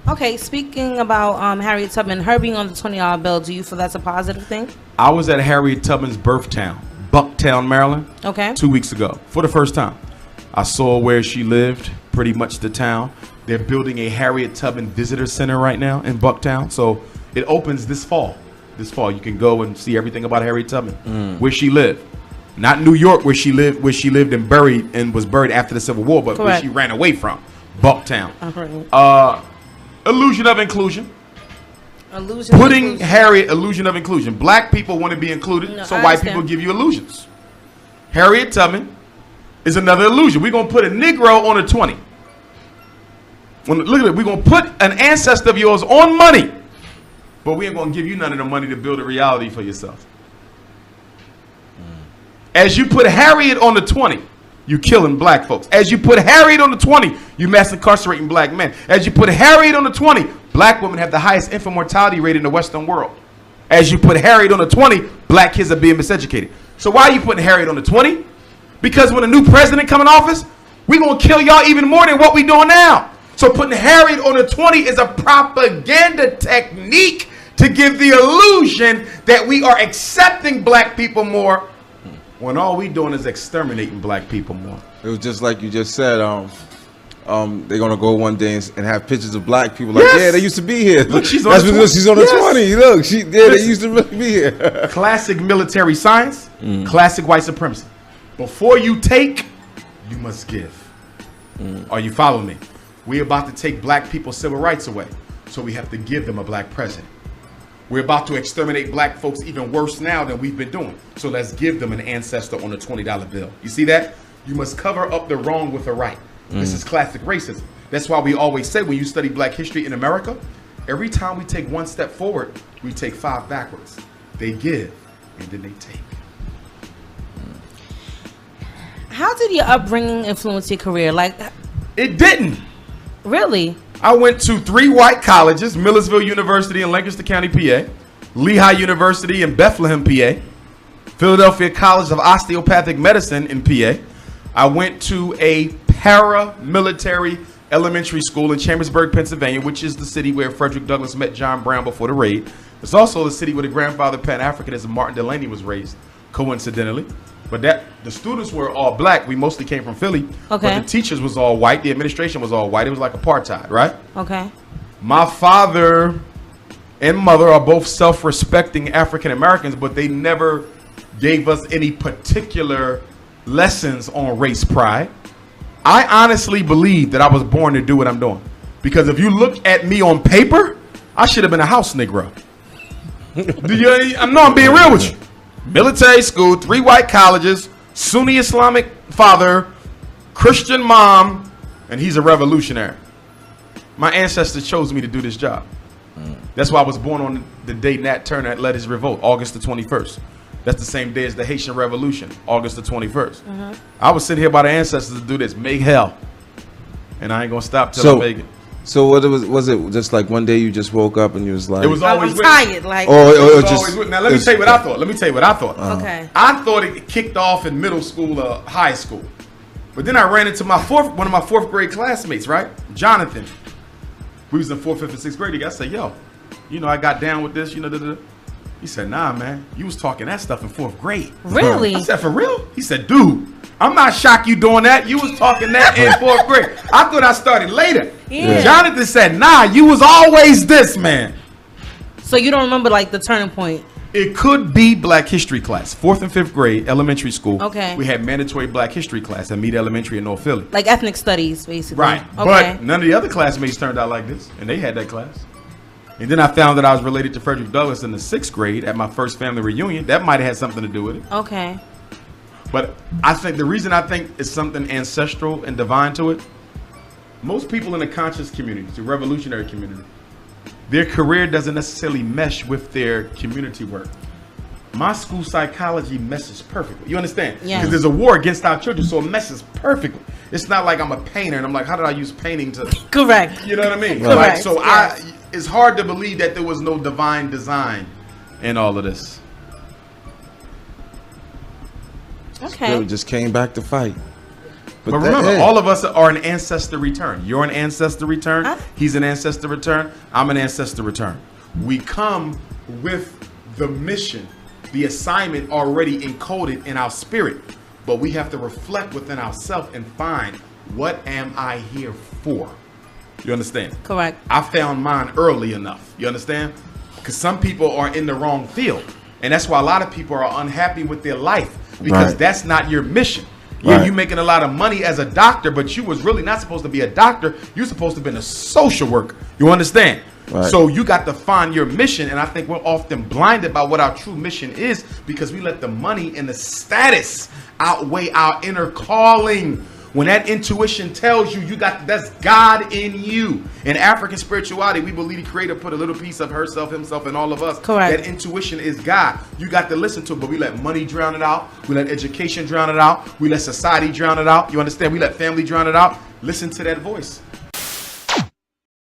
Okay, speaking about Harriet Tubman, her being on the $20 bill, do you feel that's a positive thing? I was at Harriet Tubman's birth town, Bucktown, Maryland, Okay. 2 weeks ago for the first time. I saw where she lived, pretty much the town. They're building a Harriet Tubman Visitor Center right now in Bucktown. So it opens this fall. This fall, you can go and see everything about Harriet Tubman, where she lived. Not New York, where she lived and buried and was buried after the Civil War, but where she ran away from, Bucktown. Illusion of inclusion. Putting Harriet, illusion of inclusion. Black people want to be included, so white people give you illusions. Harriet Tubman is another illusion. We're going to put a Negro on a 20. Look at it. We're going to put an ancestor of yours on money, but we ain't going to give you none of the money to build a reality for yourself. As you put Harriet on the 20, you killing black folks. As you put Harriet on the 20, you mass incarcerating black men. As you put Harriet on the 20, black women have the highest infant mortality rate in the Western world. As you put Harriet on the 20, black kids are being miseducated. So why are you putting Harriet on the 20? Because when a new president come in office, we're going to kill y'all even more than what we doing now. So putting Harriet on the 20 is a propaganda technique to give the illusion that we are accepting black people more, when all we doing is exterminating black people more. It was just like you just said. They're gonna go one day and have pictures of black people. Like, yeah, they used to be here. Look, she's on the 20. She's on the 20. Look, they used to really be here. Classic military science. Classic white supremacy. Before you take, you must give. Are you following me? We're about to take black people's civil rights away, so we have to give them a black president. We're about to exterminate black folks even worse now than we've been doing. So let's give them an ancestor on a $20 bill. You see that? You must cover up the wrong with the right. This is classic racism. That's why we always say when you study black history in America, every time we take one step forward, we take 5 backwards. They give and then they take. How did your upbringing influence your career? Like, it didn't. Really? I went to 3 white colleges, Millersville University in Lancaster County, PA, Lehigh University in Bethlehem, PA, Philadelphia College of Osteopathic Medicine in PA. I went to a paramilitary elementary school in Chambersburg, Pennsylvania, which is the city where Frederick Douglass met John Brown before the raid. It's also the city where the grandfather Pan-Africanism Martin Delany was raised, coincidentally. But the students were all black. We mostly came from Philly. Okay. But the teachers was all white. The administration was all white. It was like apartheid, right? Okay. My father and mother are both self-respecting African Americans, but they never gave us any particular lessons on race pride. I honestly believe that I was born to do what I'm doing. Because if you look at me on paper, I should have been a house Negro. I'm being real with you. Military school, 3 white colleges, Sunni Islamic father, Christian mom, and he's a revolutionary. My ancestors chose me to do this job. That's why I was born on the day Nat Turner led his revolt, August the 21st. That's the same day as the Haitian Revolution, August the 21st. I was sitting here by the ancestors to do this, make hell. And I ain't gonna stop till I make it. So what was it just like one day you just woke up and you was like, it was always I'm tired, like, now let me tell you what I thought. Okay. I thought it kicked off in middle school or high school. But then I ran into one of my 4th grade classmates, right? Jonathan. We was in 4th, 5th, and 6th grade. I said, yo, I got down with this, He said, nah, man, you was talking that stuff in 4th grade. Really? I said, for real? He said, dude, I'm not shocked you doing that. You was talking that in 4th grade. I thought I started later. Yeah. Jonathan said, nah, you was always this, man. So you don't remember, like, the turning point? It could be Black History class. 4th and 5th grade, elementary school. Okay. We had mandatory Black History class at Meade Elementary in North Philly. Like ethnic studies, basically. Right. Okay. But none of the other classmates turned out like this, and they had that class. And then I found that I was related to Frederick Douglass in the 6th grade at my first family reunion. That might have had something to do with it. Okay. But I think the reason I think it's something ancestral and divine to it, most people in the conscious community, the revolutionary community, their career doesn't necessarily mesh with their community work. My school psychology meshes perfectly. You understand? Yeah. Because there's a war against our children, so it meshes perfectly. It's not like I'm a painter and I'm like, how did I use painting to... Correct. You know what I mean? Correct. Like, so yes. It's hard to believe that there was no divine design in all of this. Okay. Just came back to fight. But remember, all of us are an ancestor return. You're an ancestor return. He's an ancestor return. I'm an ancestor return. We come with the mission, the assignment already encoded in our spirit. But we have to reflect within ourselves and find, what am I here for? You understand? Correct. I found mine early enough. You understand? Because some people are in the wrong field. And that's why a lot of people are unhappy with their life. Because that's not your mission. Yeah, you making a lot of money as a doctor, but you was really not supposed to be a doctor. You're supposed to be in a social worker. You understand? So you got to find your mission. And I think we're often blinded by what our true mission is because we let the money and the status outweigh our inner calling. When that intuition tells you, that's God in you. In African spirituality, we believe the Creator put a little piece of herself, himself, and all of us. Correct. That intuition is God. You got to listen to it, but we let money drown it out. We let education drown it out. We let society drown it out. You understand? We let family drown it out. Listen to that voice.